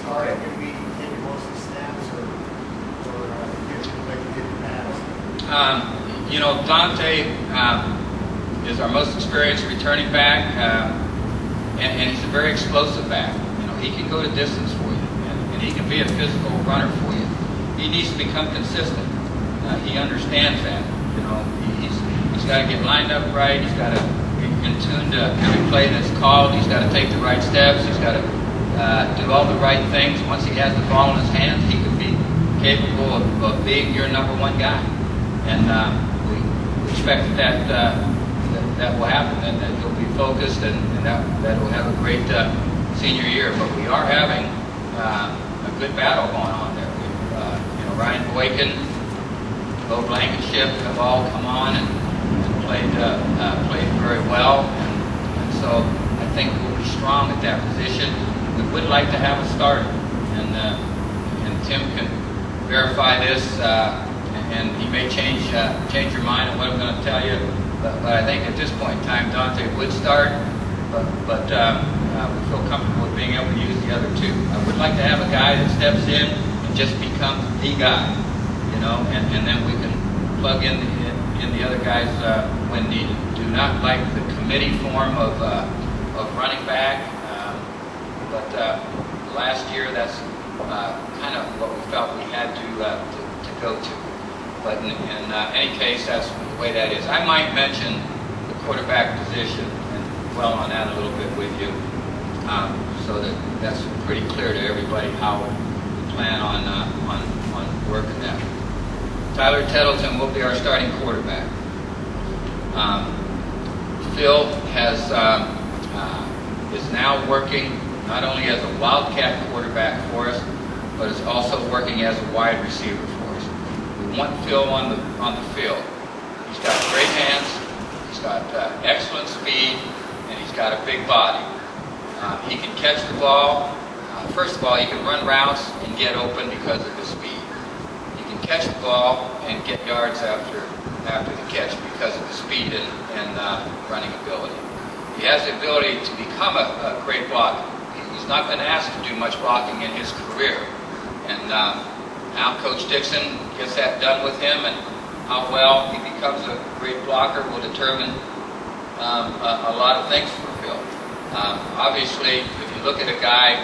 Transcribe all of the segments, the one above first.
starting going to be taking most of the snaps, or like you did in the past? You know, Dante is our most experienced returning back, and he's a very explosive back. You know, he can go to distance for you, and he can be a physical runner for you. He needs to become consistent. He understands that. You know, he's got to get lined up right. He's got to get in tune to every play that's called. He's got to take the right steps. He's got to do all the right things. Once he has the ball in his hands, he can be capable of being your #1 guy. And we expect that will happen, that he'll be focused, and that will have a great senior year. But we are having a good battle going on there. You know, Ryan Boykin, Bo Blankenship have all come on and played very well, and so I think we'll be strong at that position. We would like to have a starter, and Tim can verify this, and he may change your mind on what I'm going to tell you. But I think at this point in time, Dante would start, but we feel comfortable with being able to use the other two. I would like to have a guy that steps in and just becomes the guy, you know, and then we can plug in the other guys when needed. Do not like the committee form of running back, but last year that's kind of what we felt we had to go to. But in any case, that's the way that is. I might mention the quarterback position and dwell on that a little bit with you, so that's pretty clear to everybody how we plan on working that. Tyler Tettleton will be our starting quarterback. Phil is now working not only as a Wildcat quarterback for us, but is also working as a wide receiver for us. We want Phil on the field. He's got great hands, he's got excellent speed, and he's got a big body. He can catch the ball. First of all, he can run routes and get open because of his speed. He can catch the ball and get yards after the catch because of his speed and running ability. He has the ability to become a great blocker. He's not been asked to do much blocking in his career, and now Coach Dixon gets that done with him, and how well he becomes a great blocker will determine a lot of things for Phil. Obviously, if you look at a guy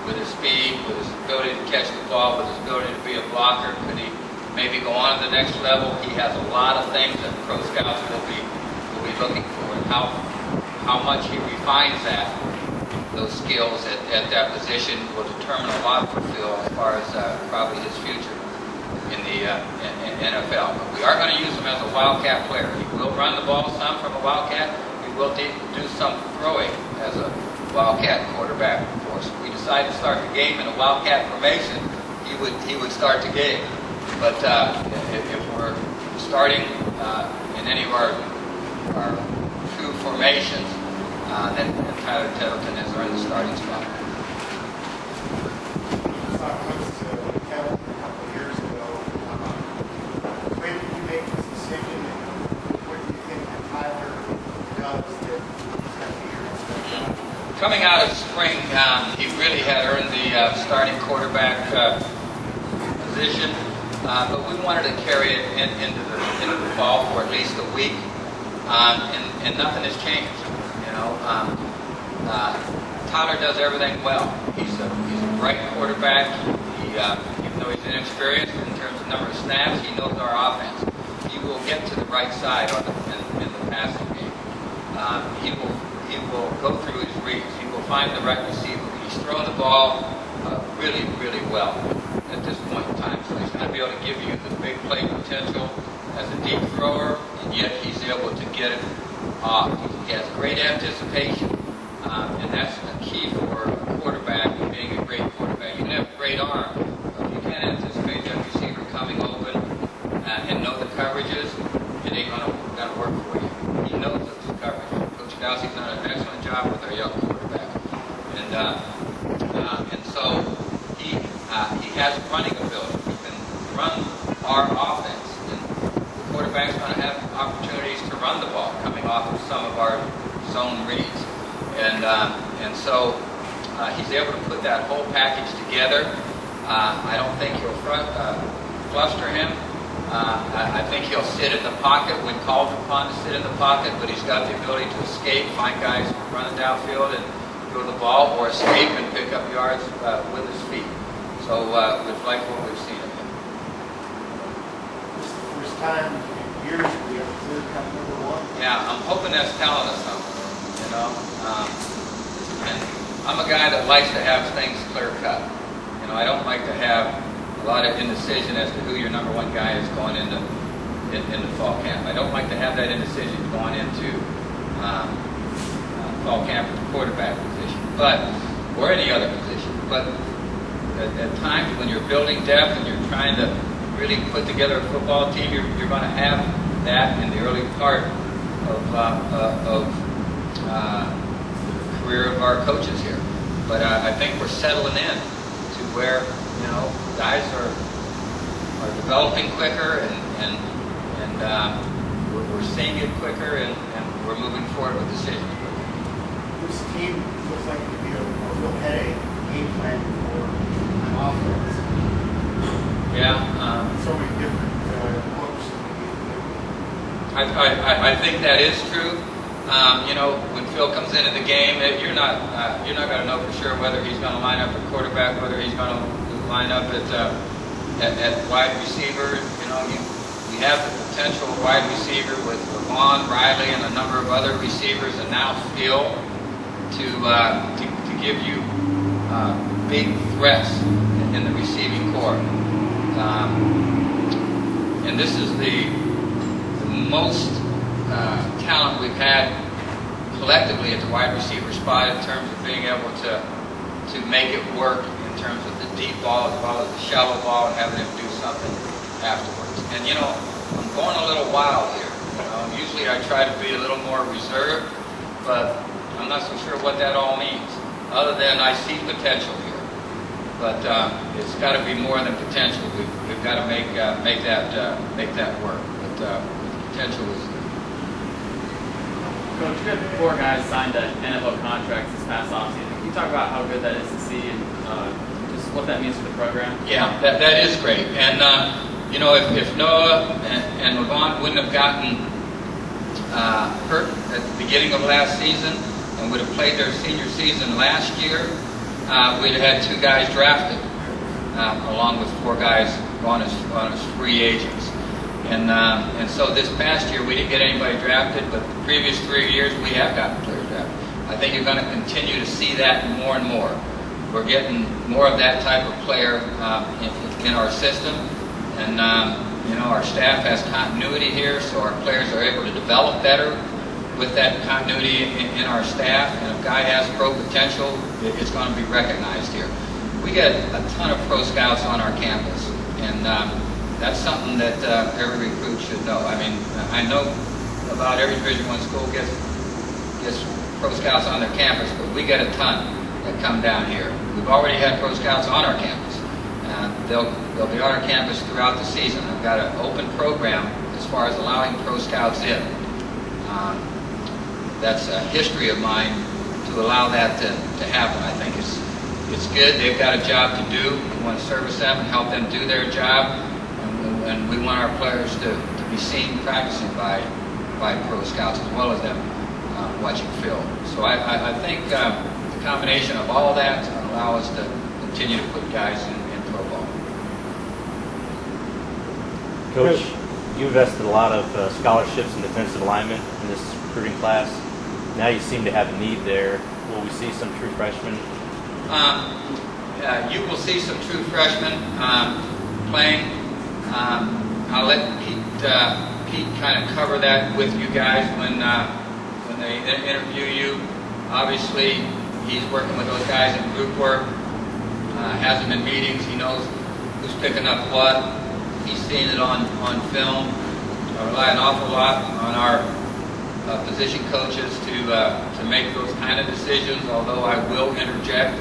with his speed, with his ability to catch the ball, with his ability to be a blocker, could he maybe go on to the next level? He has a lot of things that pro scouts will be looking for, and how much he refines those skills at that position will determine a lot for Phil as far as probably his future in the NFL. But we are going to use him as a Wildcat player. He will run the ball some from a Wildcat. He will do some throwing as a Wildcat quarterback for us. If we decide to start the game in a Wildcat formation, he would start the game. But if we're starting in any of our true formations, then Tyler Tettleton is in the starting spot. Kevin, a couple of years ago. When did you make this decision, and what do you think that Tyler does that he's got the years? Coming out of spring, he really had earned the starting quarterback position, but we wanted to carry it into the fall for at least a week, and nothing has changed. You know, Tyler does everything well. He's a bright quarterback. Even though he's inexperienced in terms of number of snaps, he knows our offense. He will get to the right side in the passing game. He will go through his reads. He will find the right receiver. He's thrown the ball really, really well at this point in time. So he's going to be able to give you the big play potential as a deep thrower, and yet he's able to get it off. He has great anticipation, and that's the key for a quarterback being a great quarterback. You can have a great arm, but if you can't anticipate that receiver coming open and know the coverages, it ain't going to work for you. He knows those coverages. Coach Dowsey's done an excellent job with our young quarterback, and so he has running ability. He can run our offense, and the quarterback's going to have opportunities to run the ball coming off of some of our zone reads, and so He's able to put that whole package together. I don't think he'll fluster him. I think he'll sit in the pocket when called upon to sit in the pocket, but he's got the ability to escape, find guys running downfield and throw the ball, or escape and pick up yards with his feet. So we've liked what we've seen of him. This is the first time in years we have a clear cut #1. Yeah, I'm hoping that's telling us something, you know. And I'm a guy that likes to have things clear cut. You know, I don't like to have a lot of indecision as to who your #1 guy is going into fall camp. I don't like to have that indecision going into fall camp at the quarterback position, or any other position. But at times when you're building depth and you're trying to really put together a football team, you're going to have that in the early part of the career of our coaches here. But I think we're settling in to where, you know, guys are developing quicker and we're seeing it quicker and we're moving forward with decisions. This team looks like it could be a real headache game plan for an offense. Yeah. So many different looks. I think that is true. You know, when Phil comes into the game, you're not going to know for sure whether he's going to line up at quarterback, whether he's going to line up at wide receiver. You know, we have the potential wide receiver with Levon, Riley, and a number of other receivers, and now Phil to give you big threats in the receiving corps. And this is the most talent we've had collectively at the wide receiver spot in terms of being able to make it work in terms of the deep ball as well as the shallow ball and having him do something afterwards. And you know, I'm going a little wild here. You know, usually I try to be a little more reserved, but I'm not so sure what that all means, other than I see potential here. But it's got to be more than potential. We've got to make that work. But potential is there. Coach, you had 4 guys signed NFL contracts this past offseason. Can you talk about how good that is to see and just what that means for the program? Yeah, that is great. And you know, if Noah and Levon wouldn't have gotten hurt at the beginning of last season and would have played their senior season last year, we'd have had 2 guys drafted, along with 4 guys on as free agents. And so this past year we didn't get anybody drafted, but the previous 3 years we have gotten players drafted. I think you're going to continue to see that more and more. We're getting more of that type of player in our system, and you know, our staff has continuity here, so our players are able to develop better with that continuity in our staff. And if a guy has pro potential, it's going to be recognized here. We get a ton of pro scouts on our campus, and that's something that every recruit should know. I mean, I know about every Division I school gets pro scouts on their campus, but we get a ton that come down here. We've already had pro scouts on our campus. They'll be on our campus throughout the season. I've got an open program as far as allowing pro scouts in. That's a history of mine to allow that to happen. I think it's good. They've got a job to do. We want to service them and help them do their job. And we want our players to be seen practicing by pro scouts as well as them watching film. So I think the combination of all that will allow us to continue to put guys in pro ball. Coach, you invested a lot of scholarships in defensive alignment in this recruiting class. Now you seem to have a need there. Will we see some true freshmen? You will see some true freshmen playing. I'll let Pete kind of cover that with you guys when they interview you. Obviously, he's working with those guys in group work, has them in meetings. He knows who's picking up what. He's seen it on film. I rely an awful lot on our position coaches to make those kind of decisions, although I will interject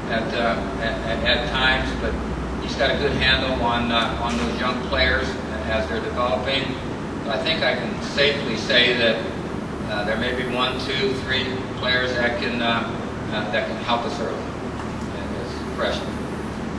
at times. But he's got a good handle on those young players as they're developing. I think I can safely say that there may be 1, 2, 3 players that can help us early. freshman.